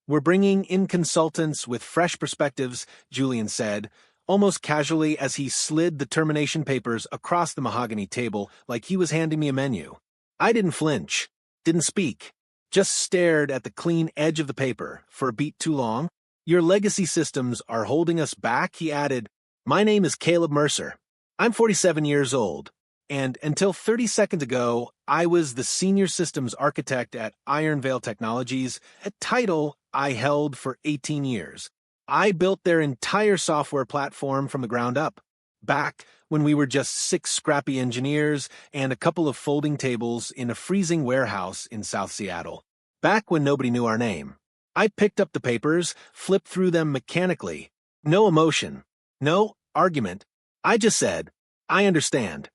We're bringing in consultants with fresh perspectives, Julian said, almost casually as he slid the termination papers across the mahogany table like he was handing me a menu. I didn't flinch, didn't speak, just stared at the clean edge of the paper for a beat too long. Your legacy systems are holding us back, he added. My name is Caleb Mercer. I'm 47 years old, and until 30 seconds ago, I was the senior systems architect at Iron Veil Technologies, a title I held for 18 years. I built their entire software platform from the ground up, back when we were just 6 scrappy engineers and a couple of folding tables in a freezing warehouse in South Seattle. Back when nobody knew our name. I picked up the papers, flipped through them mechanically. No emotion, no argument. I just said, I understand.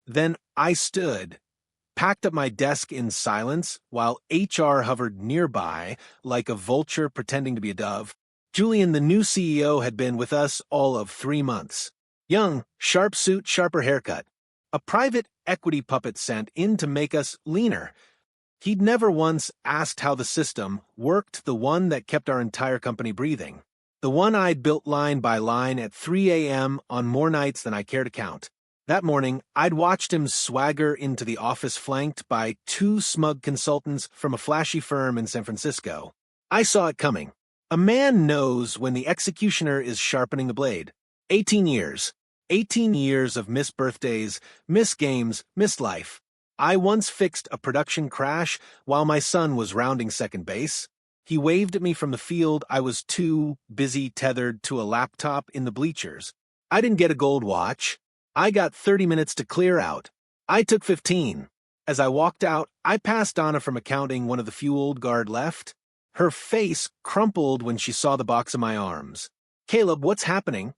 Then I stood, packed up my desk in silence while HR hovered nearby like a vulture pretending to be a dove. Julian, the new CEO, had been with us all of 3 months. Young, sharp suit, sharper haircut. A private equity puppet sent in to make us leaner. He'd never once asked how the system worked, the one that kept our entire company breathing. The one I'd built line by line at 3 a.m. on more nights than I care to count. That morning, I'd watched him swagger into the office flanked by 2 smug consultants from a flashy firm in San Francisco. I saw it coming. A man knows when the executioner is sharpening the blade. 18 years. 18 years of missed birthdays, missed games, missed life. I once fixed a production crash while my son was rounding second base. He waved at me from the field. I was too busy tethered to a laptop in the bleachers. I didn't get a gold watch. I got 30 minutes to clear out. I took 15. As I walked out, I passed Donna from accounting, one of the few old guard left. Her face crumpled when she saw the box in my arms. Caleb, what's happening?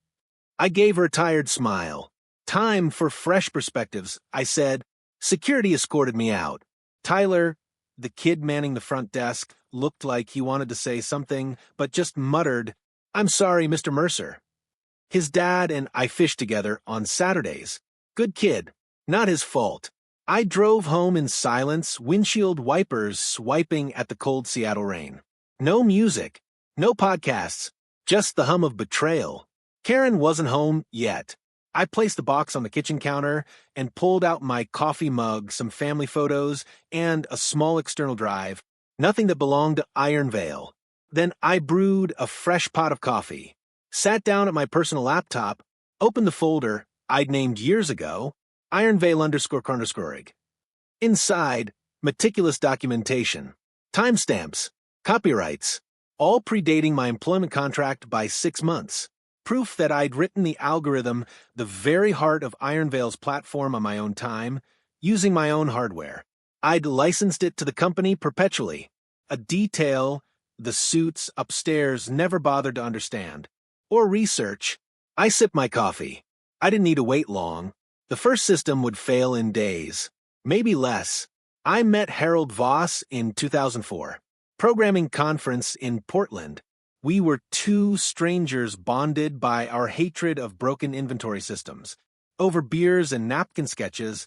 I gave her a tired smile. Time for fresh perspectives, I said. Security escorted me out. Tyler, the kid manning the front desk, looked like he wanted to say something, but just muttered, I'm sorry, Mr. Mercer. His dad and I fished together on Saturdays. Good kid. Not his fault. I drove home in silence, windshield wipers swiping at the cold Seattle rain. No music. No podcasts. Just the hum of betrayal. Karen wasn't home yet. I placed the box on the kitchen counter and pulled out my coffee mug, some family photos, and a small external drive. Nothing that belonged to Iron Veil. Then I brewed a fresh pot of coffee, sat down at my personal laptop, opened the folder I'd named years ago, Iron Veil __. Inside, meticulous documentation, timestamps, copyrights, all predating my employment contract by 6 months. Proof that I'd written the algorithm, the very heart of Iron Veil's platform on my own time, using my own hardware. I'd licensed it to the company perpetually. A detail the suits upstairs never bothered to understand. Or research. I sipped my coffee. I didn't need to wait long. The first system would fail in days. Maybe less. I met Harold Voss in 2004. Programming conference in Portland. We were 2 strangers bonded by our hatred of broken inventory systems. Over beers and napkin sketches,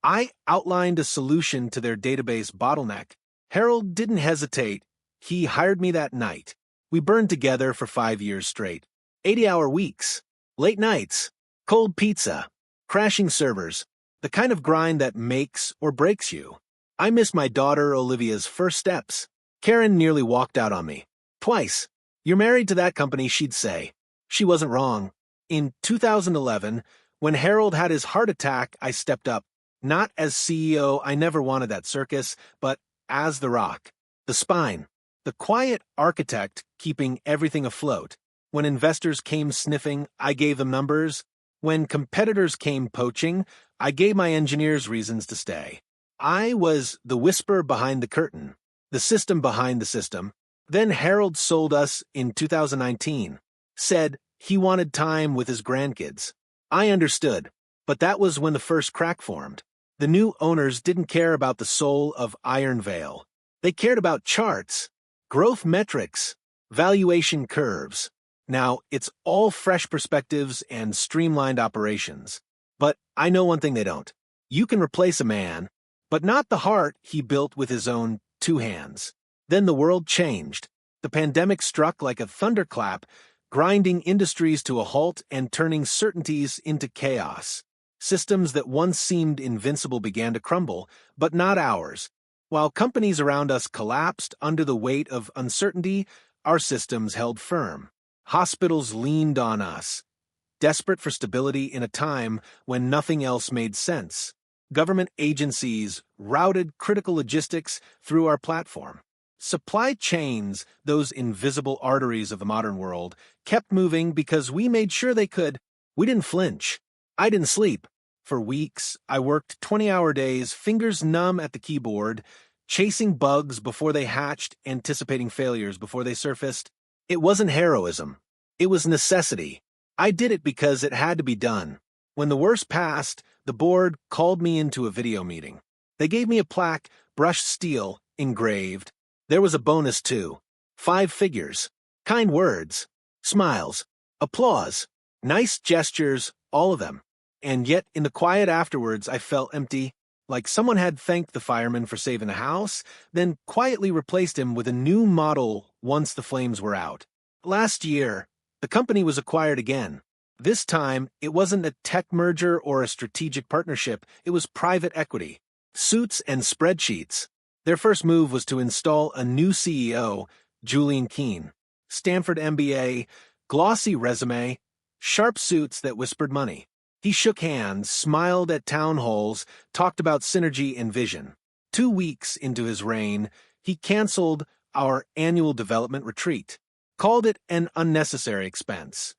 I outlined a solution to their database bottleneck. Harold didn't hesitate. He hired me that night. We burned together for 5 years straight. 80-hour weeks, late nights, cold pizza, crashing servers, the kind of grind that makes or breaks you. I miss my daughter Olivia's first steps. Karen nearly walked out on me. Twice. You're married to that company, she'd say. She wasn't wrong. In 2011, when Harold had his heart attack, I stepped up. Not as CEO, I never wanted that circus, but as the rock, the spine, the quiet architect keeping everything afloat. When investors came sniffing, I gave them numbers. When competitors came poaching, I gave my engineers reasons to stay. I was the whisper behind the curtain, the system behind the system. Then Harold sold us in 2019, said he wanted time with his grandkids. I understood, but that was when the first crack formed. The new owners didn't care about the soul of Iron Veil. They cared about charts, growth metrics, valuation curves. Now, it's all fresh perspectives and streamlined operations. But I know one thing they don't. You can replace a man, but not the heart he built with his own 2 hands. Then the world changed. The pandemic struck like a thunderclap, grinding industries to a halt and turning certainties into chaos. Systems that once seemed invincible began to crumble, but not ours. While companies around us collapsed under the weight of uncertainty, our systems held firm. Hospitals leaned on us, desperate for stability in a time when nothing else made sense. Government agencies routed critical logistics through our platform. Supply chains, those invisible arteries of the modern world, kept moving because we made sure they could. We didn't flinch. I didn't sleep. For weeks, I worked 20-hour days, fingers numb at the keyboard, chasing bugs before they hatched, anticipating failures before they surfaced. It wasn't heroism. It was necessity. I did it because it had to be done. When the worst passed, the board called me into a video meeting. They gave me a plaque, brushed steel, engraved. There was a bonus too. 5 figures. Kind words. Smiles. Applause. Nice gestures, all of them. And yet, in the quiet afterwards, I felt empty, like someone had thanked the fireman for saving the house, then quietly replaced him with a new model once the flames were out. Last year, the company was acquired again. This time, it wasn't a tech merger or a strategic partnership, it was private equity. Suits and spreadsheets. Their first move was to install a new CEO, Julian Keene. Stanford MBA, glossy resume, sharp suits that whispered money. He shook hands, smiled at town halls, talked about synergy and vision. 2 weeks into his reign, he canceled our annual development retreat, called it an unnecessary expense.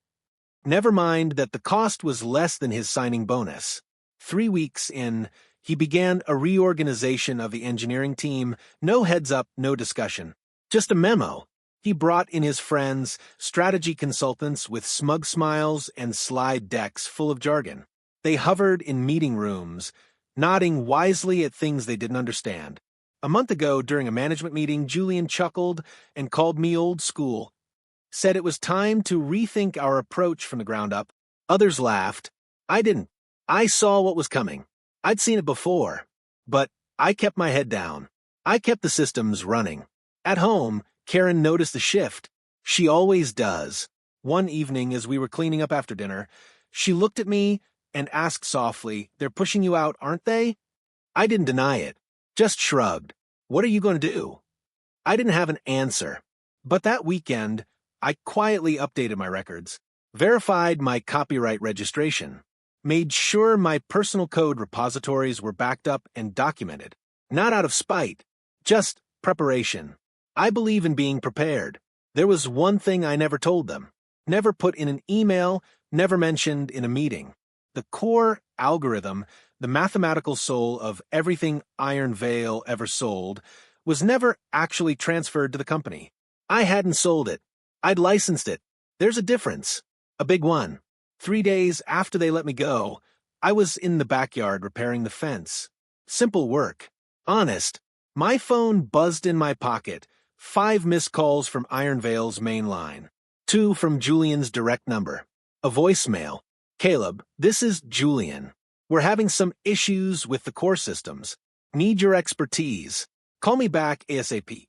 Never mind that the cost was less than his signing bonus. 3 weeks in, he began a reorganization of the engineering team, no heads-up, no discussion. Just a memo. He brought in his friends, strategy consultants with smug smiles and slide decks full of jargon. They hovered in meeting rooms, nodding wisely at things they didn't understand. A month ago, during a management meeting, Julian chuckled and called me old school, said it was time to rethink our approach from the ground up. Others laughed. I didn't. I saw what was coming. I'd seen it before, but I kept my head down. I kept the systems running. At home, Karen noticed the shift. She always does. One evening, as we were cleaning up after dinner, she looked at me and asked softly, "They're pushing you out, aren't they?" I didn't deny it, just shrugged. "What are you going to do?" I didn't have an answer. But that weekend, I quietly updated my records, verified my copyright registration, made sure my personal code repositories were backed up and documented. Not out of spite, just preparation. I believe in being prepared. There was one thing I never told them, never put in an email, never mentioned in a meeting. The core algorithm, the mathematical soul of everything Iron Veil ever sold, was never actually transferred to the company. I hadn't sold it. I'd licensed it. There's a difference. A big one. 3 days after they let me go, I was in the backyard repairing the fence. Simple work. Honest. My phone buzzed in my pocket. 5 missed calls from Iron Veil's main line. 2 from Julian's direct number. A voicemail. "Caleb, this is Julian. We're having some issues with the core systems. Need your expertise. Call me back ASAP."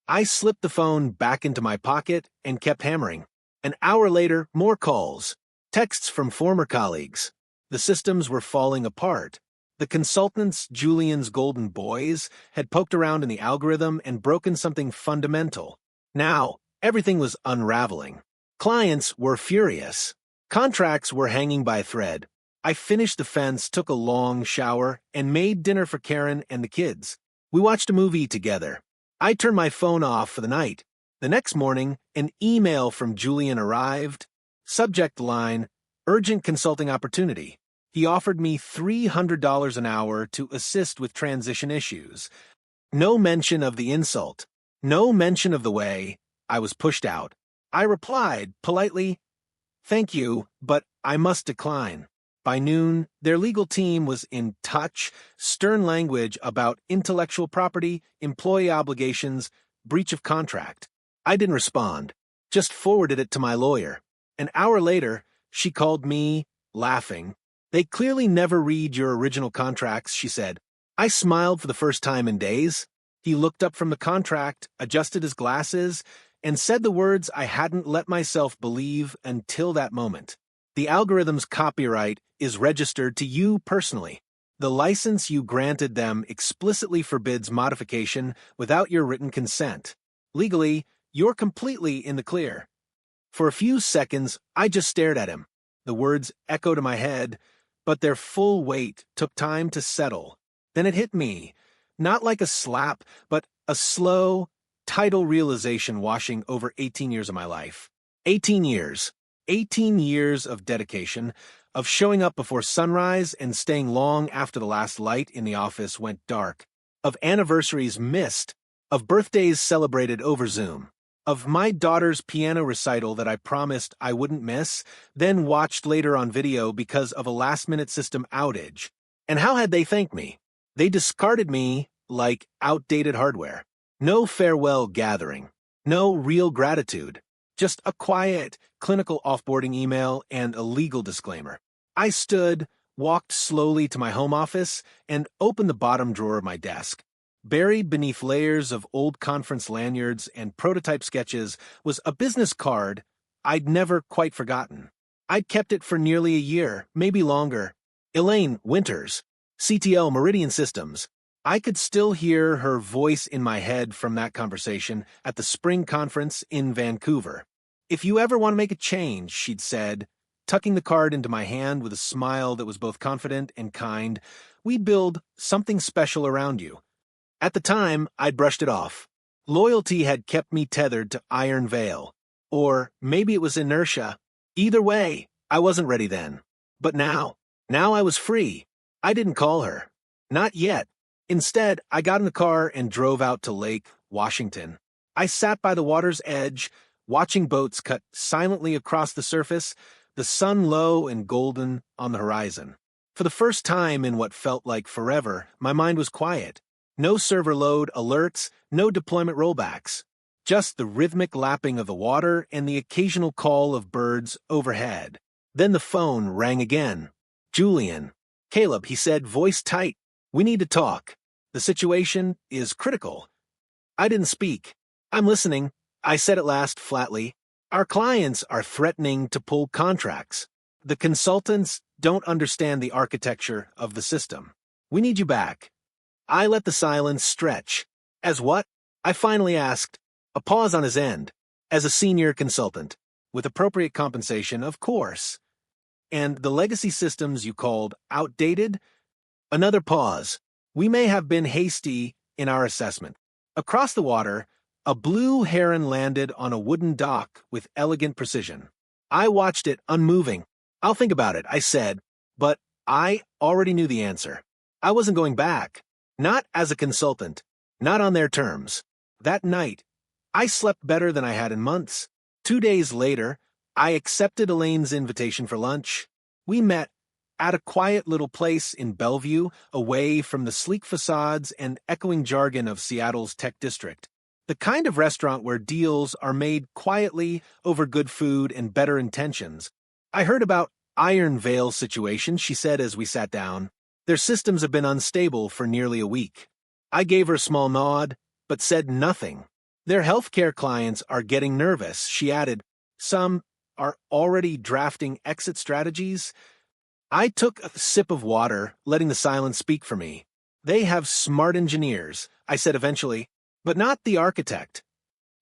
I slipped the phone back into my pocket and kept hammering. An hour later, more calls. Texts from former colleagues. The systems were falling apart. The consultants, Julian's golden boys, had poked around in the algorithm and broken something fundamental. Now, everything was unraveling. Clients were furious. Contracts were hanging by a thread. I finished the fence, took a long shower, and made dinner for Karen and the kids. We watched a movie together. I turned my phone off for the night. The next morning, an email from Julian arrived. Subject line, "Urgent consulting opportunity." He offered me $300 an hour to assist with transition issues. No mention of the insult. No mention of the way I was pushed out. I replied, politely, "Thank you, but I must decline." By noon, their legal team was in touch, stern language about intellectual property, employee obligations, breach of contract. I didn't respond, just forwarded it to my lawyer. An hour later, she called me, laughing. "They clearly never read your original contracts," she said. I smiled for the first time in days. He looked up from the contract, adjusted his glasses, and said the words I hadn't let myself believe until that moment. The algorithm's copyright is registered to you personally. The license you granted them explicitly forbids modification without your written consent. Legally, you're completely in the clear. For a few seconds, I just stared at him. The words echoed in my head, but their full weight took time to settle. Then it hit me, not like a slap, but a slow, tidal realization washing over 18 years of my life. 18 years. 18 years of dedication, of showing up before sunrise and staying long after the last light in the office went dark, of anniversaries missed, of birthdays celebrated over Zoom, of my daughter's piano recital that I promised I wouldn't miss, then watched later on video because of a last-minute system outage. And how had they thanked me? They discarded me like outdated hardware. No farewell gathering. No real gratitude. Just a quiet, clinical offboarding email and a legal disclaimer. I stood, walked slowly to my home office, and opened the bottom drawer of my desk. Buried beneath layers of old conference lanyards and prototype sketches was a business card I'd never quite forgotten. I'd kept it for nearly a year, maybe longer. Elaine Winters, CTO Meridian Systems. I could still hear her voice in my head from that conversation at the spring conference in Vancouver. If you ever want to make a change, she'd said, tucking the card into my hand with a smile that was both confident and kind, we'd build something special around you. At the time, I'd brushed it off. Loyalty had kept me tethered to Iron Veil. Or maybe it was inertia. Either way, I wasn't ready then. But now I was free. I didn't call her. Not yet. Instead, I got in the car and drove out to Lake Washington. I sat by the water's edge, watching boats cut silently across the surface, the sun low and golden on the horizon. For the first time in what felt like forever, my mind was quiet. No server load alerts, no deployment rollbacks. Just the rhythmic lapping of the water and the occasional call of birds overhead. Then the phone rang again. Julian. Caleb, he said, voice tight. We need to talk. The situation is critical. I didn't speak. I'm listening, I said at last flatly. Our clients are threatening to pull contracts. The consultants don't understand the architecture of the system. We need you back. I let the silence stretch. As what? I finally asked. A pause on his end. As a senior consultant. With appropriate compensation, of course. And the legacy systems you called outdated? Another pause. We may have been hasty in our assessment. Across the water, a blue heron landed on a wooden dock with elegant precision. I watched it unmoving. I'll think about it, I said, but I already knew the answer. I wasn't going back. Not as a consultant. Not on their terms. That night, I slept better than I had in months. 2 days later, I accepted Elaine's invitation for lunch. We met at a quiet little place in Bellevue, away from the sleek facades and echoing jargon of Seattle's tech district. The kind of restaurant where deals are made quietly over good food and better intentions. I heard about Iron Veil situation, she said as we sat down. Their systems have been unstable for nearly a week. I gave her a small nod, but said nothing. Their healthcare clients are getting nervous, she added. Some are already drafting exit strategies. I took a sip of water, letting the silence speak for me. They have smart engineers, I said eventually, but not the architect.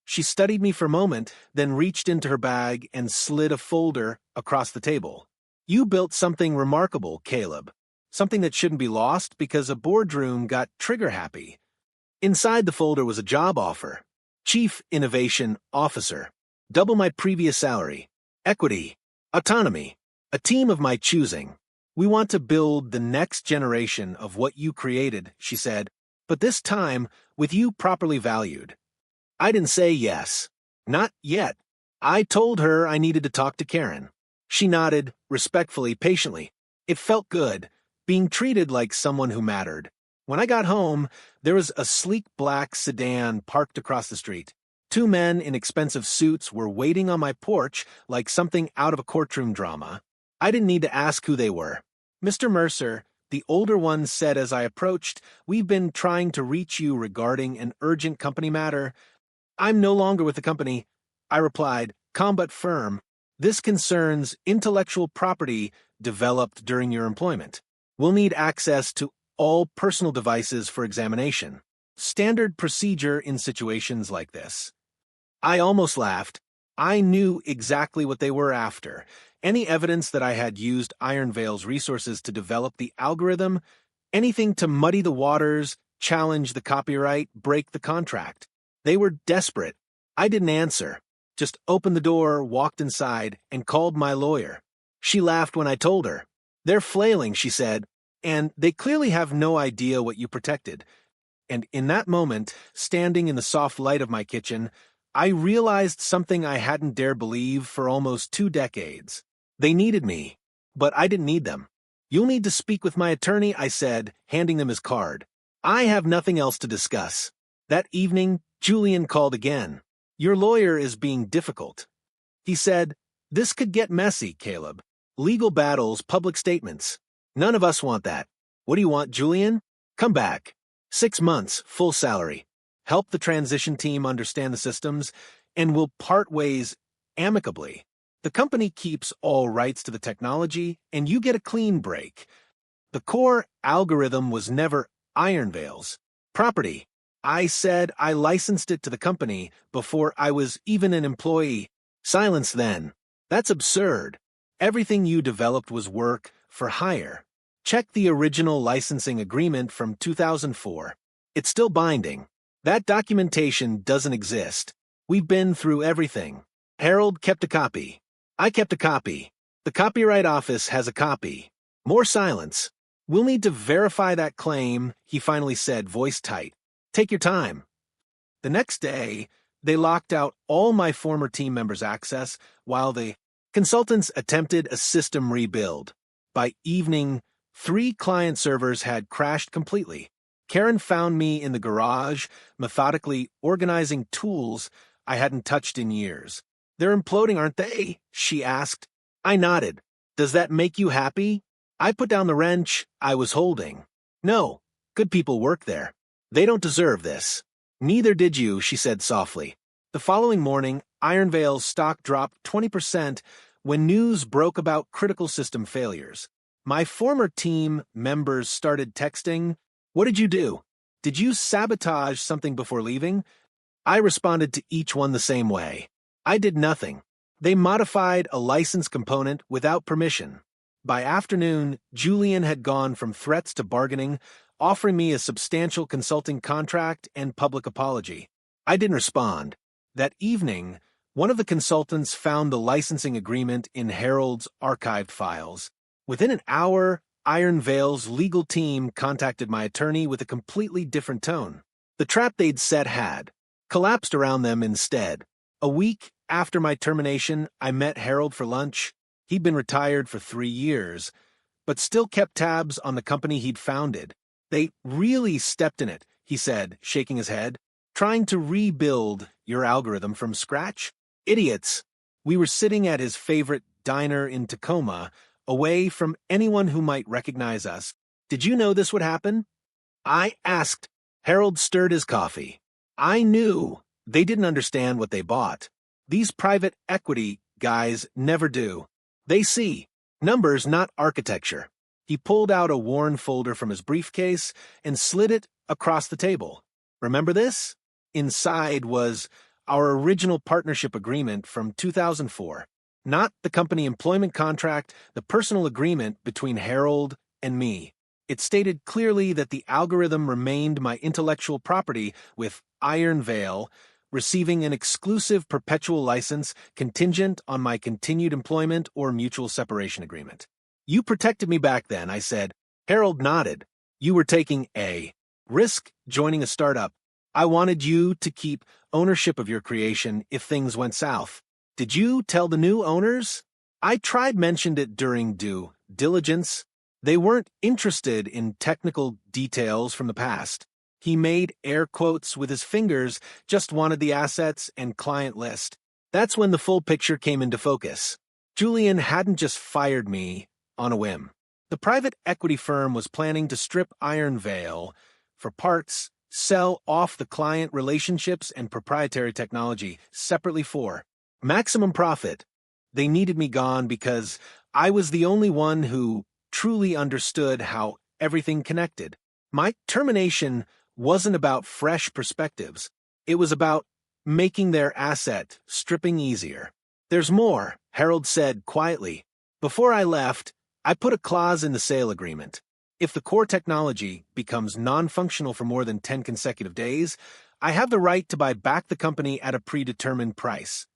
She studied me for a moment, then reached into her bag and slid a folder across the table. You built something remarkable, Caleb. Something that shouldn't be lost because a boardroom got trigger-happy. Inside the folder was a job offer. Chief Innovation Officer. Double my previous salary. Equity. Autonomy. A team of my choosing. We want to build the next generation of what you created, she said, but this time with you properly valued. I didn't say yes. Not yet. I told her I needed to talk to Karen. She nodded, respectfully, patiently. It felt good, being treated like someone who mattered. When I got home, there was a sleek black sedan parked across the street. 2 men in expensive suits were waiting on my porch like something out of a courtroom drama. I didn't need to ask who they were. Mr. Mercer, the older one, said as I approached, we've been trying to reach you regarding an urgent company matter. I'm no longer with the company. I replied, calm but firm. This concerns intellectual property developed during your employment. We'll need access to all personal devices for examination. Standard procedure in situations like this. I almost laughed. I knew exactly what they were after. Any evidence that I had used Iron Veil's resources to develop the algorithm, anything to muddy the waters, challenge the copyright, break the contract. They were desperate. I didn't answer. Just opened the door, walked inside, and called my lawyer. She laughed when I told her. They're flailing, she said, and they clearly have no idea what you protected. And in that moment, standing in the soft light of my kitchen, I realized something I hadn't dared believe for almost 2 decades. They needed me, but I didn't need them. You'll need to speak with my attorney, I said, handing them his card. I have nothing else to discuss. That evening, Julian called again. Your lawyer is being difficult. He said, this could get messy, Caleb. Legal battles, public statements. None of us want that. What do you want, Julian? Come back. 6 months, full salary. Help the transition team understand the systems, and we'll part ways amicably. The company keeps all rights to the technology, and you get a clean break. The core algorithm was never Iron Veil's property. I said I licensed it to the company before I was even an employee. Silence then. That's absurd. Everything you developed was work for hire. Check the original licensing agreement from 2004. It's still binding. That documentation doesn't exist. We've been through everything. Harold kept a copy. I kept a copy. The Copyright Office has a copy. More silence. We'll need to verify that claim, he finally said, voice tight. Take your time. The next day, they locked out all my former team members' access while the consultants attempted a system rebuild. By evening, 3 client servers had crashed completely. Karen found me in the garage, methodically organizing tools I hadn't touched in years. They're imploding, aren't they? She asked. I nodded. Does that make you happy? I put down the wrench I was holding. No, good people work there. They don't deserve this. Neither did you, she said softly. The following morning, Iron Veil's stock dropped 20% when news broke about critical system failures. My former team members started texting, what did you do? Did you sabotage something before leaving? I responded to each one the same way. I did nothing. They modified a license component without permission. By afternoon, Julian had gone from threats to bargaining, offering me a substantial consulting contract and public apology. I didn't respond. That evening, one of the consultants found the licensing agreement in Harold's archived files. Within an hour, Iron Veil's legal team contacted my attorney with a completely different tone. The trap they'd set had collapsed around them instead. A week after my termination, I met Harold for lunch. He'd been retired for 3 years, but still kept tabs on the company he'd founded. They really stepped in it, he said, shaking his head. Trying to rebuild your algorithm from scratch? Idiots. We were sitting at his favorite diner in Tacoma, away from anyone who might recognize us. Did you know this would happen? I asked. Harold stirred his coffee. I knew. They didn't understand what they bought. These private equity guys never do. They see numbers, not architecture. He pulled out a worn folder from his briefcase and slid it across the table. Remember this? Inside was our original partnership agreement from 2004. Not the company employment contract, the personal agreement between Harold and me. It stated clearly that the algorithm remained my intellectual property, with Iron Veil receiving an exclusive perpetual license contingent on my continued employment or mutual separation agreement. You protected me back then, I said. Harold nodded. You were taking a risk joining a startup. I wanted you to keep ownership of your creation if things went south. Did you tell the new owners? I mentioned it during due diligence. They weren't interested in technical details from the past. He made air quotes with his fingers, just wanted the assets and client list. That's when the full picture came into focus. Julian hadn't just fired me on a whim. The private equity firm was planning to strip Iron Veil for parts, sell off the client relationships and proprietary technology separately for Maximum profit. They needed me gone because I was the only one who truly understood how everything connected. My termination wasn't about fresh perspectives. It was about making their asset stripping easier. There's more, Harold said quietly. Before I left, I put a clause in the sale agreement. If the core technology becomes non-functional for more than 10 consecutive days, I have the right to buy back the company at a predetermined price.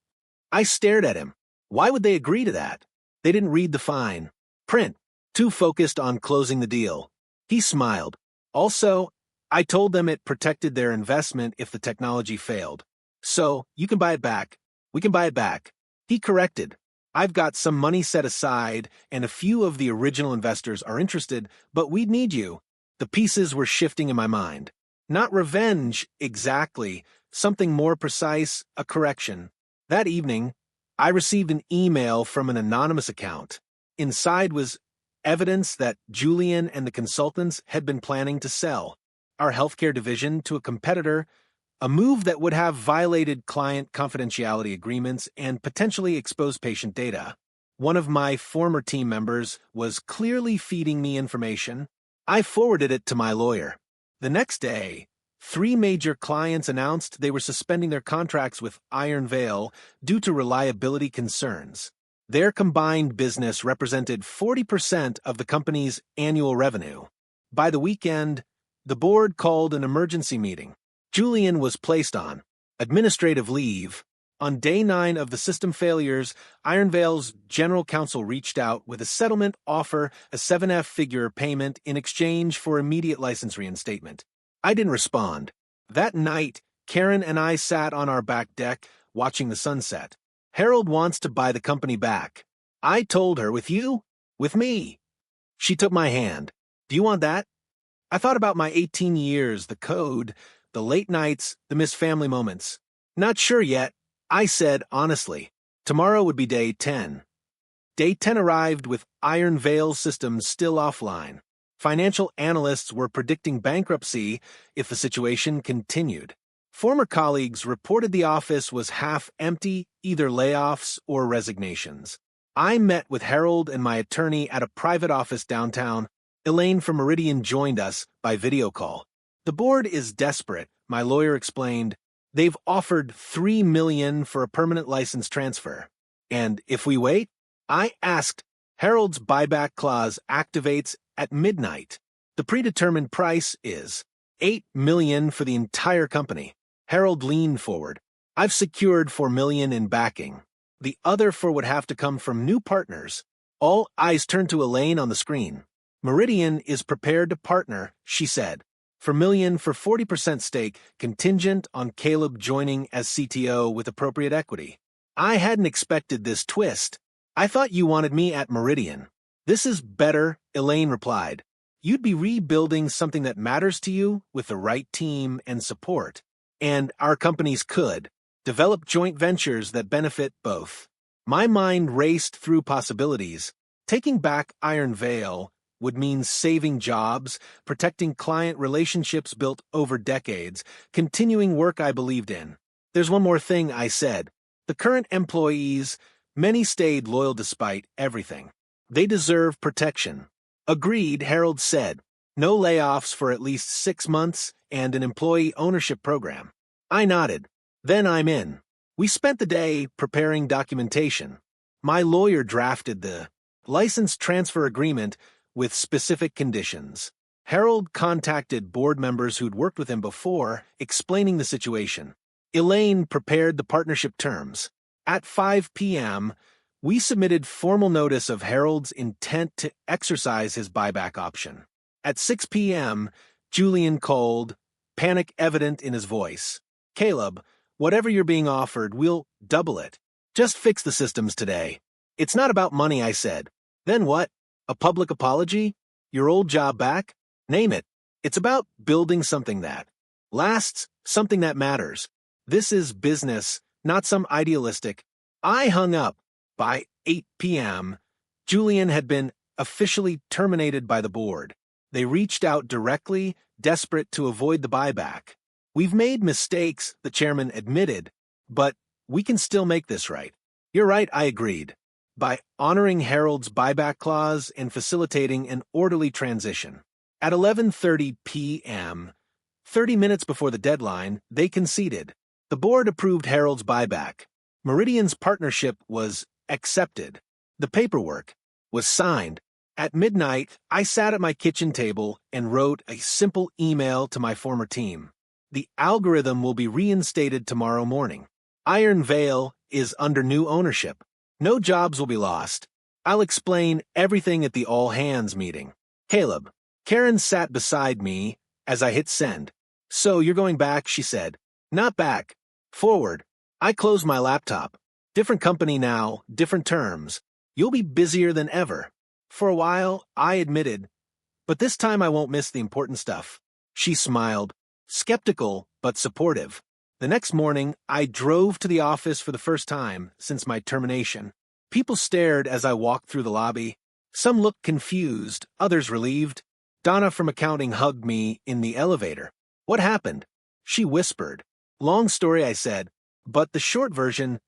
I stared at him. Why would they agree to that? They didn't read the fine print, too focused on closing the deal. He smiled. Also, I told them it protected their investment if the technology failed. So, you can buy it back. We can buy it back. He corrected. I've got some money set aside, and a few of the original investors are interested, but we'd need you. The pieces were shifting in my mind. Not revenge, exactly. Something more precise, a correction. That evening, I received an email from an anonymous account. Inside was evidence that Julian and the consultants had been planning to sell our healthcare division to a competitor, a move that would have violated client confidentiality agreements and potentially exposed patient data. One of my former team members was clearly feeding me information. I forwarded it to my lawyer. The next day, 3 major clients announced they were suspending their contracts with Iron Veil due to reliability concerns. Their combined business represented 40% of the company's annual revenue. By the weekend, the board called an emergency meeting. Julian was placed on administrative leave. On day 9 of the system failures, Iron Veil's general counsel reached out with a settlement offer, a 7F-figure payment in exchange for immediate license reinstatement. I didn't respond. That night, Karen and I sat on our back deck, watching the sunset. Harold wants to buy the company back. I told her, with you? With me. She took my hand. Do you want that? I thought about my 18 years, the code, the late nights, the missed family moments. Not sure yet, I said honestly. Tomorrow would be day 10. Day 10 arrived with Iron Veil systems still offline. Financial analysts were predicting bankruptcy if the situation continued. Former colleagues reported the office was half empty, either layoffs or resignations. I met with Harold and my attorney at a private office downtown. Elaine from Meridian joined us by video call. The board is desperate, my lawyer explained. They've offered $3 million for a permanent license transfer. And if we wait? I asked. Harold's buyback clause activates at midnight. The predetermined price is $8 million for the entire company. Harold leaned forward. I've secured $4 million in backing. The other $4 would have to come from new partners. All eyes turned to Elaine on the screen. Meridian is prepared to partner, she said. $4 million for 40% stake, contingent on Caleb joining as CTO with appropriate equity. I hadn't expected this twist. I thought you wanted me at Meridian. This is better, Elaine replied. You'd be rebuilding something that matters to you with the right team and support. And our companies could develop joint ventures that benefit both. My mind raced through possibilities. Taking back Iron Veil would mean saving jobs, protecting client relationships built over decades, continuing work I believed in. There's one more thing, I said. The current employees, many stayed loyal despite everything. They deserve protection. Agreed, Harold said. No layoffs for at least 6 months and an employee ownership program. I nodded. Then I'm in. We spent the day preparing documentation. My lawyer drafted the license transfer agreement with specific conditions. Harold contacted board members who'd worked with him before, explaining the situation. Elaine prepared the partnership terms. At 5 p.m., we submitted formal notice of Harold's intent to exercise his buyback option. At 6 p.m., Julian called, panic evident in his voice. Caleb, whatever you're being offered, we'll double it. Just fix the systems today. It's not about money, I said. Then what? A public apology? Your old job back? Name it. It's about building something that lasts, something that matters. This is business, not some idealistic. I hung up. By 8 p.m., Julian had been officially terminated by the board. They reached out directly, desperate to avoid the buyback. We've made mistakes, the chairman admitted, but we can still make this right. You're right, I agreed. By honoring Harold's buyback clause and facilitating an orderly transition. At 11:30 p.m., 30 minutes before the deadline, they conceded. The board approved Harold's buyback. Meridian's partnership was accepted. The paperwork was signed. At midnight, I sat at my kitchen table and wrote a simple email to my former team. The algorithm will be reinstated tomorrow morning. Iron Veil is under new ownership. No jobs will be lost. I'll explain everything at the all-hands meeting. Caleb. Karen sat beside me as I hit send. So you're going back, she said. Not back. Forward. I closed my laptop. Different company now, different terms. You'll be busier than ever. For a while, I admitted, but this time I won't miss the important stuff. She smiled, skeptical but supportive. The next morning, I drove to the office for the first time since my termination. People stared as I walked through the lobby. Some looked confused, others relieved. Donna from accounting hugged me in the elevator. What happened? She whispered. Long story, I said, but the short version,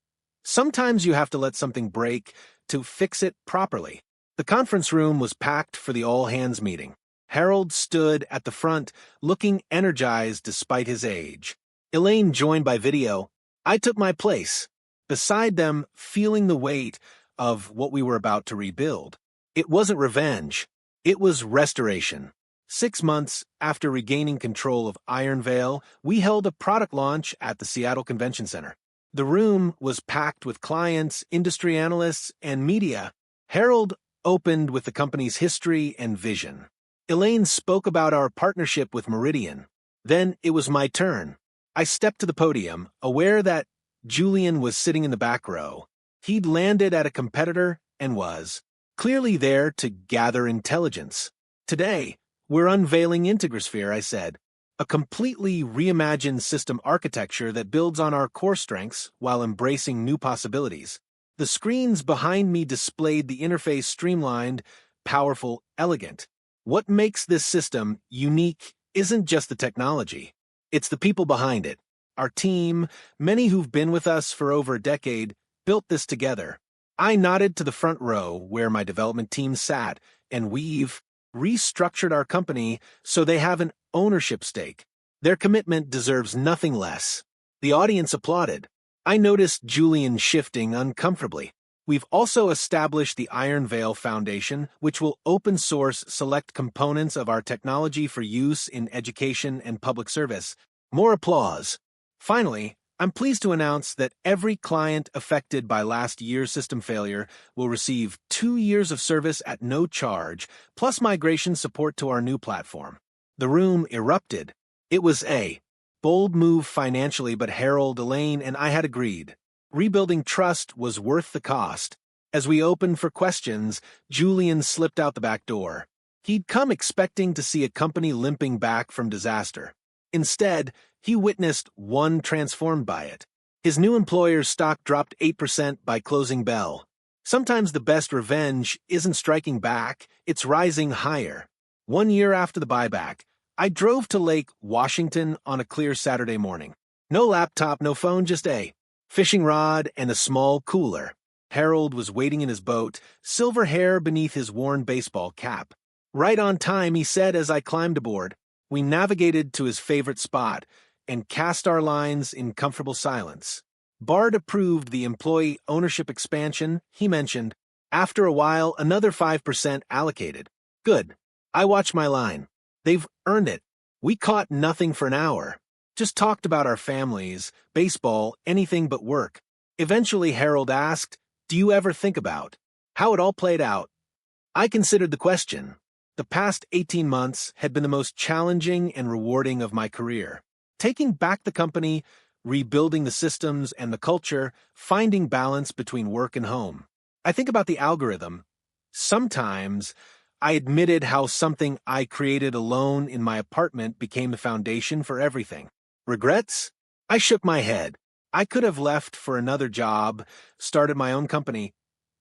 sometimes you have to let something break to fix it properly. The conference room was packed for the all-hands meeting. Harold stood at the front, looking energized despite his age. Elaine joined by video. I took my place, beside them, feeling the weight of what we were about to rebuild. It wasn't revenge. It was restoration. 6 months after regaining control of Iron Veil, we held a product launch at the Seattle Convention Center. The room was packed with clients, industry analysts, and media. Harold opened with the company's history and vision. Elaine spoke about our partnership with Meridian. Then it was my turn. I stepped to the podium, aware that Julian was sitting in the back row. He'd landed at a competitor and was clearly there to gather intelligence. Today, we're unveiling Integrasphere, I said, a completely reimagined system architecture that builds on our core strengths while embracing new possibilities. The screens behind me displayed the interface streamlined, powerful, elegant. What makes this system unique isn't just the technology. It's the people behind it. Our team, many who've been with us for over a decade, built this together. I nodded to the front row where my development team sat, and we've restructured our company so they have an ownership stake. Their commitment deserves nothing less. The audience applauded. I noticed Julian shifting uncomfortably. We've also established the Iron Veil Foundation, which will open source select components of our technology for use in education and public service. More applause. Finally, I'm pleased to announce that every client affected by last year's system failure will receive 2 years of service at no charge, plus migration support to our new platform. The room erupted. It was a bold move financially, but Harold, Elaine, and I had agreed. Rebuilding trust was worth the cost. As we opened for questions, Julian slipped out the back door. He'd come expecting to see a company limping back from disaster. Instead, he witnessed one transformed by it. His new employer's stock dropped 8% by closing bell. Sometimes the best revenge isn't striking back, it's rising higher. 1 year after the buyback, I drove to Lake Washington on a clear Saturday morning. No laptop, no phone, just a fishing rod and a small cooler. Harold was waiting in his boat, silver hair beneath his worn baseball cap. Right on time, he said as I climbed aboard. We navigated to his favorite spot and cast our lines in comfortable silence. Bard approved the employee ownership expansion, he mentioned. After a while, another 5% allocated. Good. I watched my line. They've earned it. We caught nothing for an hour. Just talked about our families, baseball, anything but work. Eventually, Harold asked, "Do you ever think about how it all played out?" I considered the question. The past 18 months had been the most challenging and rewarding of my career. Taking back the company, rebuilding the systems and the culture, finding balance between work and home. I think about the algorithm. Sometimes I admitted how something I created alone in my apartment became the foundation for everything. Regrets? I shook my head. I could have left for another job, started my own company,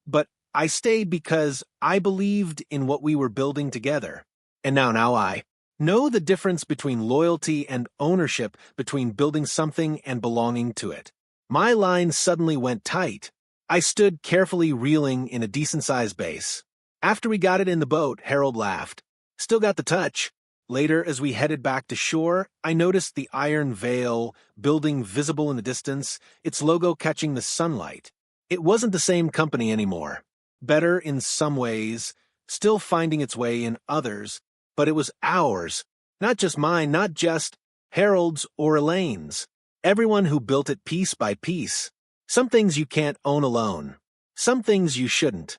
but I stayed because I believed in what we were building together. And now I know the difference between loyalty and ownership, between building something and belonging to it. My line suddenly went tight. I stood carefully reeling in a decent-sized base. After we got it in the boat, Harold laughed. Still got the touch. Later, as we headed back to shore, I noticed the iron veil building visible in the distance, its logo catching the sunlight. It wasn't the same company anymore. Better in some ways, still finding its way in others, but it was ours. Not just mine, not just Harold's or Elaine's. Everyone who built it piece by piece. Some things you can't own alone. Some things you shouldn't.